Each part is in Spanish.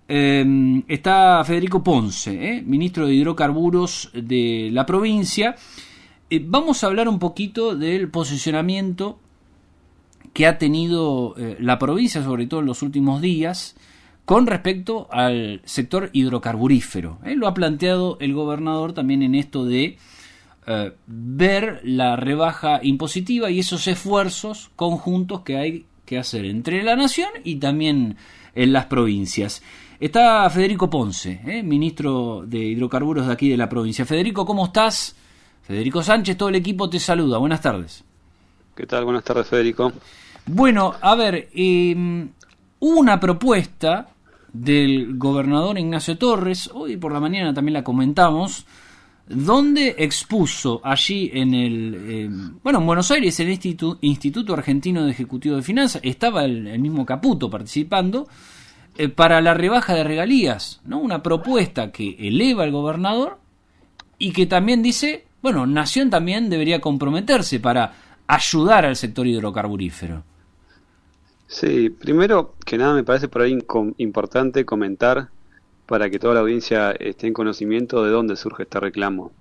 Está Federico Ponce, ministro de Hidrocarburos de la provincia. Vamos a hablar un poquito del posicionamiento que ha tenido la provincia, sobre todo en los últimos días, con respecto al sector hidrocarburífero. Lo ha planteado el gobernador también en esto de ver la rebaja impositiva y esos esfuerzos conjuntos que hay que hacer entre la nación y también en las provincias. Está Federico Ponce, ministro de Hidrocarburos de aquí de la provincia. Federico, ¿cómo estás? Federico Sánchez, todo el equipo te saluda. Buenas tardes. ¿Qué tal? Buenas tardes, Federico. Bueno, a ver, hubo una propuesta del gobernador Ignacio Torres, hoy por la mañana también la comentamos, donde expuso allí en Buenos Aires, el Instituto Argentino de Ejecutivo de Finanzas, estaba el mismo Caputo participando, para la rebaja de regalías, ¿no? Una propuesta que eleva el gobernador y que también dice, Nación también debería comprometerse para ayudar al sector hidrocarburífero. Sí, primero que nada me parece por ahí importante comentar para que toda la audiencia esté en conocimiento de dónde surge este reclamo.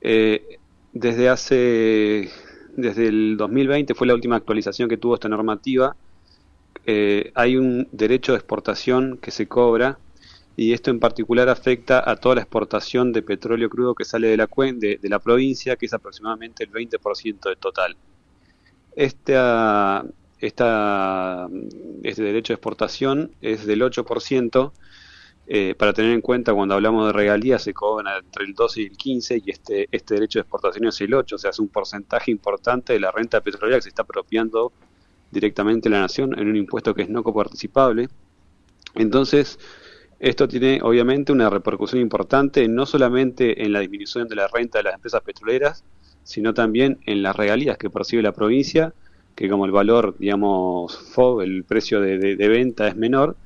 Desde el 2020 fue la última actualización que tuvo esta normativa. Hay un derecho de exportación que se cobra y esto en particular afecta a toda la exportación de petróleo crudo que sale de la provincia, que es aproximadamente el 20% del total. Este derecho de exportación es del 8%, para tener en cuenta cuando hablamos de regalías se cobran entre el 12 y el 15% y este derecho de exportación es el 8%, o sea, es un porcentaje importante de la renta petrolera que se está apropiando directamente la nación en un impuesto que es no coparticipable. Entonces, esto tiene obviamente una repercusión importante no solamente en la disminución de la renta de las empresas petroleras, sino también en las regalías que percibe la provincia, que como el valor, digamos, FOB, el precio de venta es menor,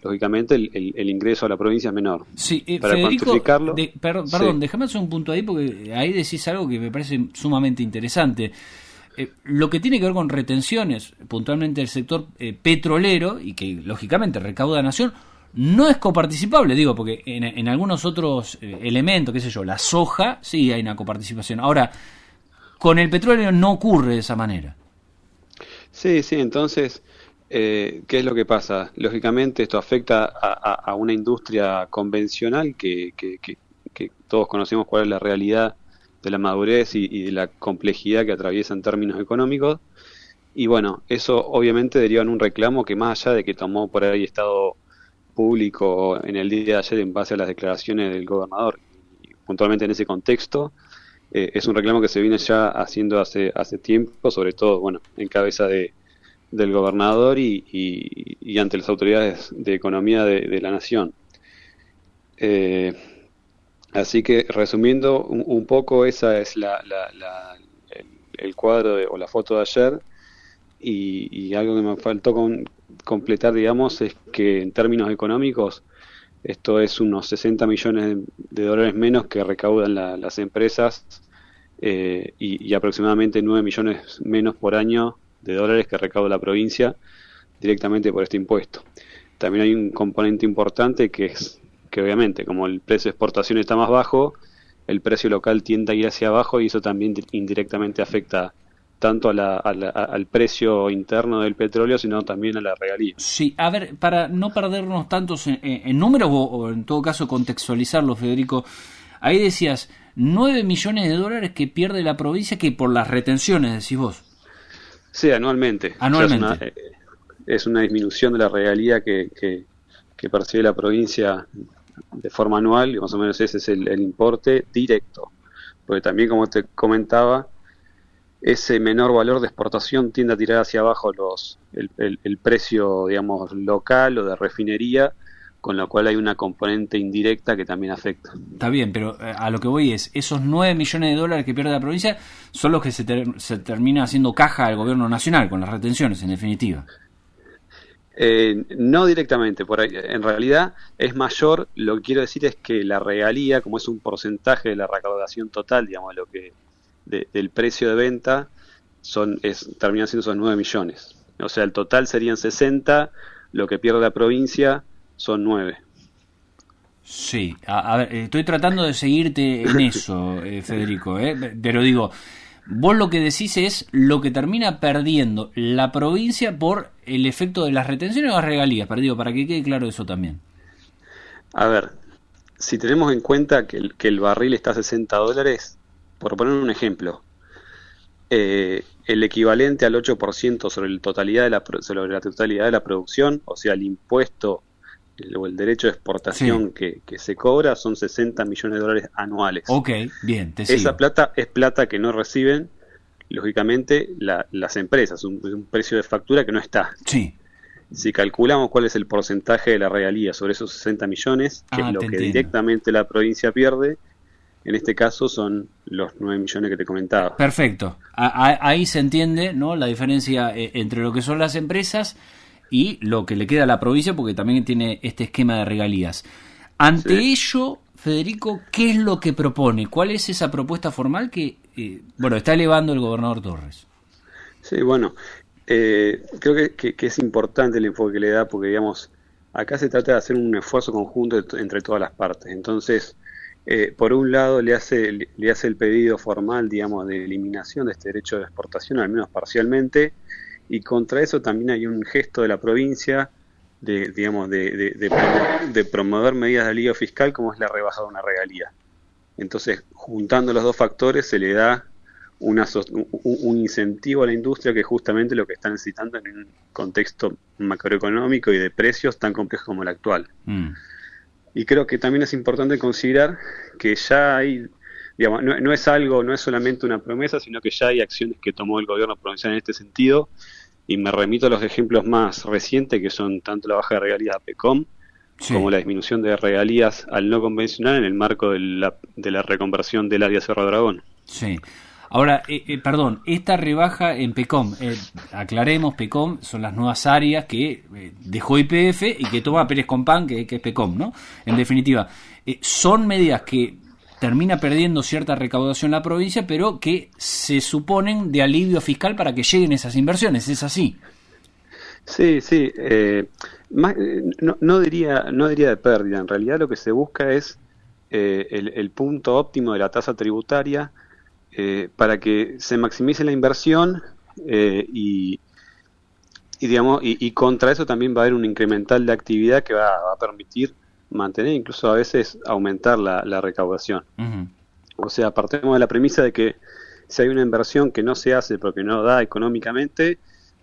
lógicamente el ingreso a la provincia es menor. Sí, para Federico, cuantificarlo... perdón, sí. déjame hacer un punto ahí porque ahí decís algo que me parece sumamente interesante. Lo que tiene que ver con retenciones, puntualmente el sector petrolero, y que lógicamente recauda nación, no es coparticipable, digo, porque en algunos otros elementos, qué sé yo, la soja, sí hay una coparticipación. Ahora, con el petróleo no ocurre de esa manera. Sí, entonces, ¿qué es lo que pasa? Lógicamente esto afecta a una industria convencional que todos conocemos cuál es la realidad de la madurez y de la complejidad que atraviesa en términos económicos. Y bueno, eso obviamente deriva en un reclamo que más allá de que tomó por ahí estado público en el día de ayer en base a las declaraciones del gobernador, y puntualmente en ese contexto, es un reclamo que se viene ya haciendo hace tiempo, sobre todo, en cabeza del gobernador y ante las autoridades de economía de la nación. Así que resumiendo un poco, esa es el cuadro o la foto de ayer, y algo que me faltó completar, digamos, es que en términos económicos esto es unos 60 millones de dólares menos que recaudan las empresas, y aproximadamente 9 millones menos por año de dólares que recauda la provincia directamente por este impuesto. También hay un componente importante que es que obviamente como el precio de exportación está más bajo, el precio local tiende a ir hacia abajo y eso también indirectamente afecta tanto al precio interno del petróleo, sino también a la regalía. Sí, a ver, para no perdernos tantos en números o en todo caso contextualizarlo, Federico, ahí decías 9 millones de dólares que pierde la provincia que por las retenciones, decís vos. Sí, anualmente. Anualmente. O sea, es una disminución de la regalía que percibe la provincia de forma anual, y más o menos ese es el importe directo, porque también, como te comentaba, ese menor valor de exportación tiende a tirar hacia abajo el precio, digamos, local o de refinería, con lo cual hay una componente indirecta que también afecta. Está bien, pero a lo que voy es, esos 9 millones de dólares que pierde la provincia son los que se termina haciendo caja al gobierno nacional, con las retenciones, en definitiva. No directamente, por ahí, en realidad es mayor. Lo que quiero decir es que la regalía, como es un porcentaje de la recaudación total, digamos, del precio de venta, terminan siendo esos 9 millones. O sea, el total serían 60, lo que pierde la provincia son 9. Sí, a ver, estoy tratando de seguirte en eso, Federico, pero digo, vos lo que decís es lo que termina perdiendo la provincia por el efecto de las retenciones o las regalías, perdido, para que quede claro eso también. A ver, si tenemos en cuenta que el barril está a $60, por poner un ejemplo, el equivalente al 8% sobre la totalidad de la producción, o sea, el impuesto o el derecho de exportación Sí. que se cobra son $60 millones anuales. Ok, bien, te sigo. Esa plata es plata que no reciben, lógicamente, las empresas, un precio de factura que no está. Sí. Si calculamos cuál es el porcentaje de la regalía sobre esos 60 millones, que es lo Te que entiendo. directamente la provincia pierde, en este caso son los 9 millones que te comentaba. Perfecto. Ahí se entiende, ¿no?, la diferencia entre lo que son las empresas y lo que le queda a la provincia, porque también tiene este esquema de regalías. Ante Sí. ello, Federico, ¿qué es lo que propone? ¿Cuál es esa propuesta formal que está elevando el gobernador Torres? Sí, bueno, creo que es importante el enfoque que le da porque, digamos, acá se trata de hacer un esfuerzo conjunto entre todas las partes. Entonces, por un lado, le hace el pedido formal, digamos, de eliminación de este derecho de exportación, al menos parcialmente, y contra eso también hay un gesto de la provincia de promover medidas de alivio fiscal como es la rebaja de una regalía. Entonces, juntando los dos factores, se le da un incentivo a la industria que es justamente lo que está necesitando en un contexto macroeconómico y de precios tan complejo como el actual. Y creo que también es importante considerar que ya hay, digamos, no es solamente una promesa, sino que ya hay acciones que tomó el gobierno provincial en este sentido, y me remito a los ejemplos más recientes, que son tanto la baja de regalías a PECOM, Sí. como la disminución de regalías al no convencional en el marco de la reconversión del área Cerro Dragón. Sí. Ahora, perdón, esta rebaja en PECOM, aclaremos, PECOM son las nuevas áreas que dejó YPF y que toma Pérez Compán, que es PECOM, ¿no? En definitiva, son medidas que termina perdiendo cierta recaudación la provincia, pero que se suponen de alivio fiscal para que lleguen esas inversiones, ¿es así? Sí, sí. No diría de pérdida. En realidad lo que se busca es el punto óptimo de la tasa tributaria para que se maximice la inversión y contra eso también va a haber un incremental de actividad que va a permitir mantener, incluso a veces aumentar la recaudación. Uh-huh. O sea, partimos de la premisa de que si hay una inversión que no se hace porque no da económicamente,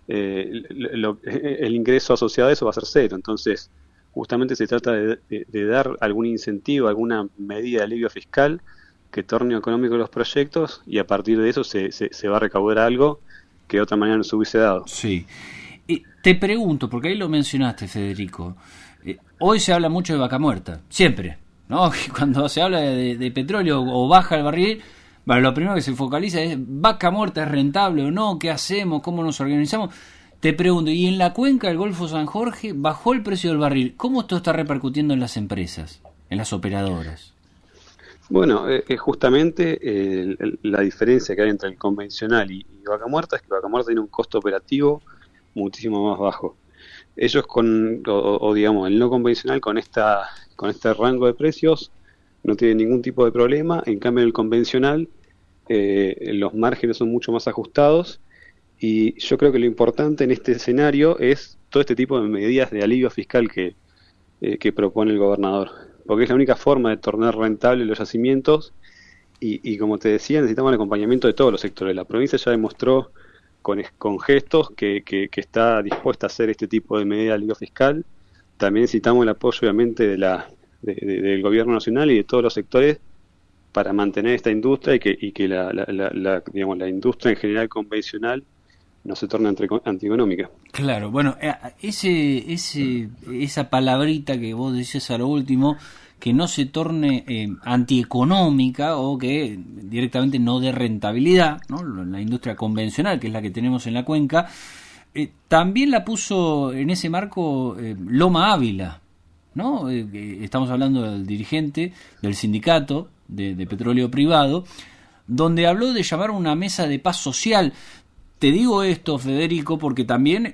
el ingreso asociado a eso va a ser cero. Entonces, justamente se trata de dar algún incentivo, alguna medida de alivio fiscal que torne económico los proyectos, y a partir de eso se va a recaudar algo que de otra manera no se hubiese dado. Sí. Te pregunto, porque ahí lo mencionaste, Federico, hoy se habla mucho de vaca muerta, siempre, ¿no? Cuando se habla de petróleo o baja el barril, bueno, lo primero que se focaliza es vaca muerta, ¿es rentable o no? ¿Qué hacemos? ¿Cómo nos organizamos? Te pregunto, y en la cuenca del Golfo San Jorge bajó el precio del barril, ¿cómo esto está repercutiendo en las empresas, en las operadoras? Bueno, justamente la diferencia que hay entre el convencional y vaca muerta es que vaca muerta tiene un costo operativo muchísimo más bajo. Ellos digamos, el no convencional con este rango de precios no tienen ningún tipo de problema. En cambio, en el convencional los márgenes son mucho más ajustados, y yo creo que lo importante en este escenario es todo este tipo de medidas de alivio fiscal que propone el gobernador, porque es la única forma de tornar rentables los yacimientos, y como te decía, necesitamos el acompañamiento de todos los sectores. La provincia ya demostró con gestos que está dispuesta a hacer este tipo de medida de alivio fiscal. También necesitamos el apoyo, obviamente, del gobierno nacional y de todos los sectores para mantener esta industria y que digamos, la industria en general convencional no se torne antieconómica. Claro, bueno, esa palabrita que vos decís a lo último, que no se torne antieconómica o que directamente no dé rentabilidad, ¿no? La industria convencional, que es la que tenemos en la cuenca, también la puso en ese marco Loma Ávila, ¿no? Estamos hablando del dirigente del sindicato de petróleo privado, donde habló de llamar a una mesa de paz social. Te digo esto, Federico, porque también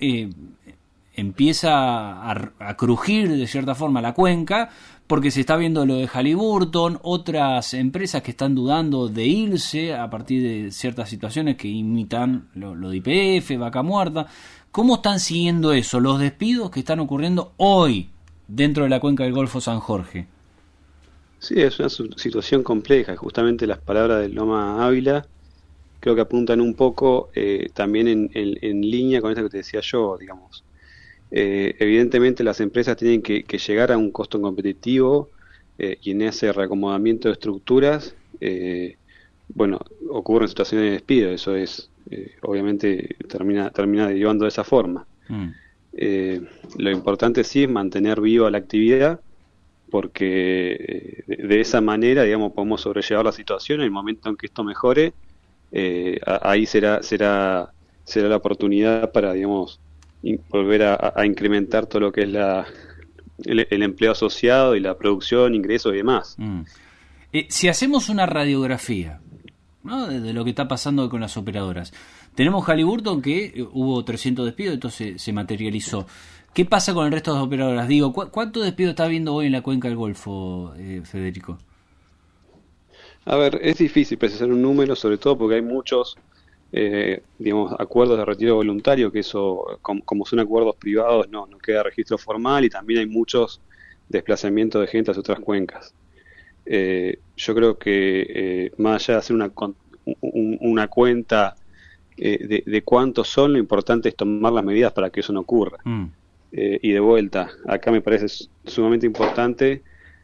empieza a crujir de cierta forma la cuenca, porque se está viendo lo de Halliburton, otras empresas que están dudando de irse a partir de ciertas situaciones que imitan lo de YPF, Vaca Muerta. ¿Cómo están siguiendo eso, los despidos que están ocurriendo hoy dentro de la cuenca del Golfo San Jorge? Sí, es una situación compleja. Justamente las palabras de Loma Ávila creo que apuntan un poco también en línea con esto que te decía yo, digamos. Evidentemente las empresas tienen que llegar a un costo competitivo y en ese reacomodamiento de estructuras, bueno, ocurren situaciones de despido, eso es, obviamente termina derivando de esa forma. Lo importante sí es mantener viva la actividad, porque de esa manera, digamos, podemos sobrellevar la situación. En el momento en que esto mejore, ahí será la oportunidad para, digamos, volver a incrementar todo lo que es el empleo asociado y la producción, ingresos y demás. Si hacemos una radiografía, ¿no?, de lo que está pasando con las operadoras, tenemos Halliburton, que hubo 300 despidos, entonces se materializó. ¿Qué pasa con el resto de las operadoras? Digo, ¿cuántos despidos está habiendo hoy en la cuenca del Golfo, Federico? A ver, es difícil precisar un número, sobre todo porque hay muchos digamos, acuerdos de retiro voluntario, que eso, como son acuerdos privados, no queda registro formal, y también hay muchos desplazamientos de gente hacia otras cuencas. Yo creo que más allá de hacer una cuenta de cuántos son, lo importante es tomar las medidas para que eso no ocurra. Y de vuelta, acá me parece sumamente importante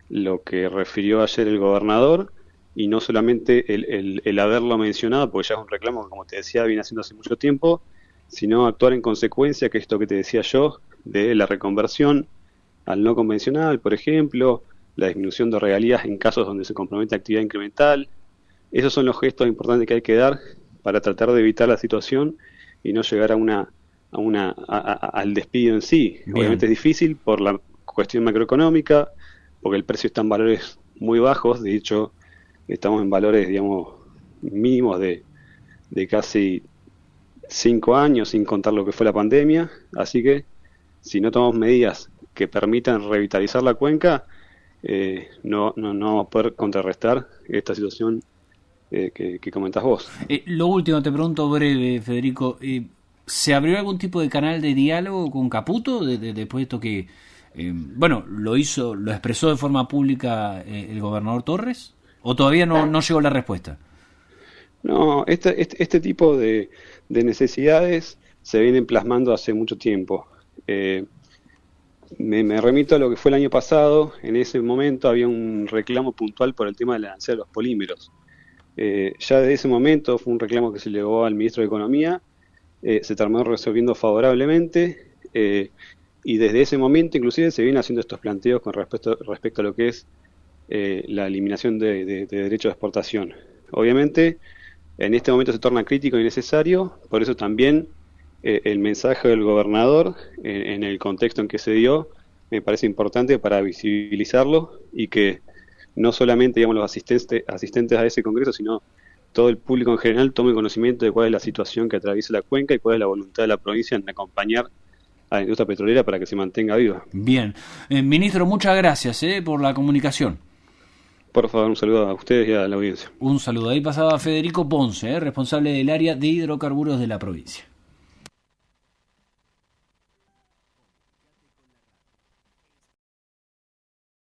lo que refirió ayer el gobernador, y no solamente el haberlo mencionado, porque ya es un reclamo que, como te decía, viene haciendo hace mucho tiempo, sino actuar en consecuencia, que esto que te decía yo, de la reconversión al no convencional, por ejemplo, la disminución de regalías en casos donde se compromete actividad incremental. Esos son los gestos importantes que hay que dar para tratar de evitar la situación y no llegar al despido en sí. Bien. Obviamente es difícil por la cuestión macroeconómica, porque el precio está en valores muy bajos. De hecho, estamos en valores, digamos, mínimos de casi 5 años, sin contar lo que fue la pandemia. Así que, si no tomamos medidas que permitan revitalizar la cuenca, no vamos a poder contrarrestar esta situación que comentás vos. Lo último, te pregunto breve, Federico. ¿Se abrió algún tipo de canal de diálogo con Caputo después de esto que, bueno, lo expresó de forma pública el gobernador Torres? ¿O todavía no llegó la respuesta? No, este tipo de necesidades se vienen plasmando hace mucho tiempo. Me remito a lo que fue el año pasado. En ese momento había un reclamo puntual por el tema de la ganancia de los polímeros. Ya desde ese momento fue un reclamo que se elevó al ministro de Economía, se terminó resolviendo favorablemente, y desde ese momento inclusive se vienen haciendo estos planteos con respecto a lo que es la eliminación de derechos de exportación. Obviamente, en este momento se torna crítico y necesario, por eso también el mensaje del gobernador, en el contexto en que se dio, me parece importante para visibilizarlo, y que no solamente, digamos, los asistentes a ese congreso, sino todo el público en general tome conocimiento de cuál es la situación que atraviesa la cuenca y cuál es la voluntad de la provincia en acompañar a la industria petrolera para que se mantenga viva. Bien. Ministro, muchas gracias por la comunicación. Por favor, un saludo a ustedes y a la audiencia. Un saludo. Ahí pasaba Federico Ponce, responsable del área de hidrocarburos de la provincia.